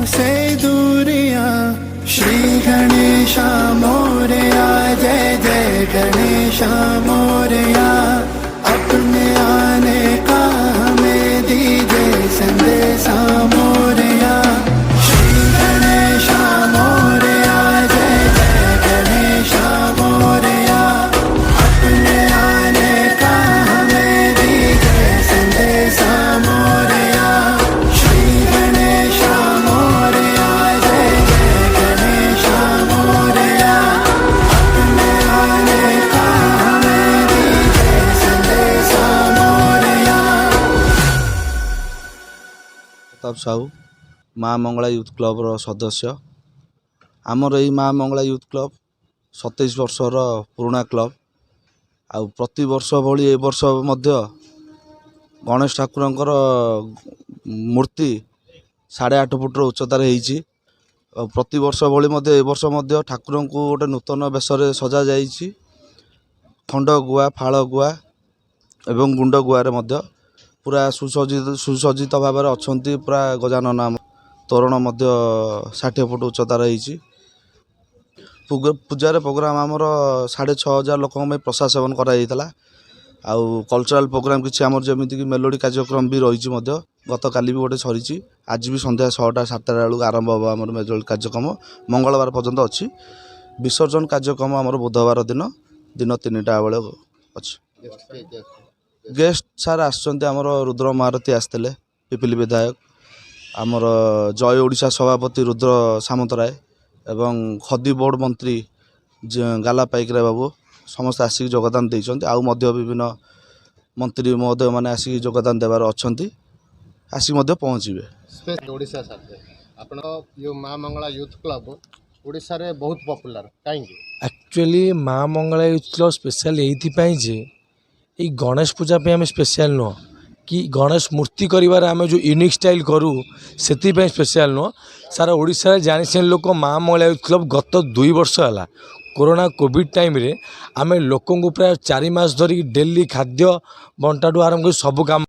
से दूरियां श्री गणेश मोरया जय जय गणेश मोरया अपने आने का हमें दीजिए संदेशा मोरया श्री गणेश मोरया जय जय गणेश मोरया अपने आने का हमें दीजिए संदेशा मोरया श्री गणेश मोरया जय जय गणेश मोरया अपने आने का हमें दीजिए संदेशा मोरया। प्रताप साहू माँ मंगला यूथ क्लब सदस्य आमर यही माँ मंगला यूथ क्लब 27 वर्षर पुराणा क्लब आउ प्रति वर्ष भली ए वर्ष मध्य गणेश ठाकुरंकर मूर्ति 8.5 फुटर उच्चतार होईची प्रति वर्ष भली मध्य ए वर्ष मध्य ठाकुर को गोटे नूतन बेशरे सजा जाइछि खंड गुआ फाड़ गुआ एवं गुंड गुआरे मध्य पूरा सुसज्जित भाव में अच्छा पूरा गजानन तोरण 60 फुट उच्चतार होईची पूजार प्रोग्राम आमर 6,500 लोक प्रसाद सेवन कराइला आउ कल्चरल प्रोग्राम किसी आमर जमीक मेलोडी कार्यक्रम भी रही गत काली भी गोटे सरी आज भी संध्या 6टा 7टा बेलू आरंभ हम आम मेलोडी कार्यक्रम मंगलवार पर्यंत अच्छी विसर्जन कार्यक्रम आमर बुधवार दिन 3टा बेले अच्छी गेस्ट सार आमर रुद्र महारथी आसते पिपिली विधायक आमर जय ओडिशा सभापति रुद्र सामंतराय एवं खदी बोर्ड मंत्री गाला पाइकरा बाबू समस्त आसिक योगदान देइछन्ति आउ मध्य विभिन्न मंत्री महोदय माने आसिक योगदान देवार अछन्ति आसिक मध्य पहुँचे ओडिशा साथे आपण यो माँ मंगला यूथ क्लब ओडिशा रे बहुत पॉपुलर काहे एक्चुअली माँ मंगला यूथ क्लब स्पेशल एइथिपाई जे ई गणेश पूजा पे आम स्पेशल नुह कि गणेश मूर्ति करिवार आम जो यूनिक स्टाइल करूँ से स्पेशल नुह सारा ओडिशा जानी लोक माँ मंगला यूथ क्लब गत 2 वर्ष है कोरोना कोविड टाइम रे आम लोक प्राय 4 मास धरिक डेली खाद्य बंटाठू आरंभ कर सब काम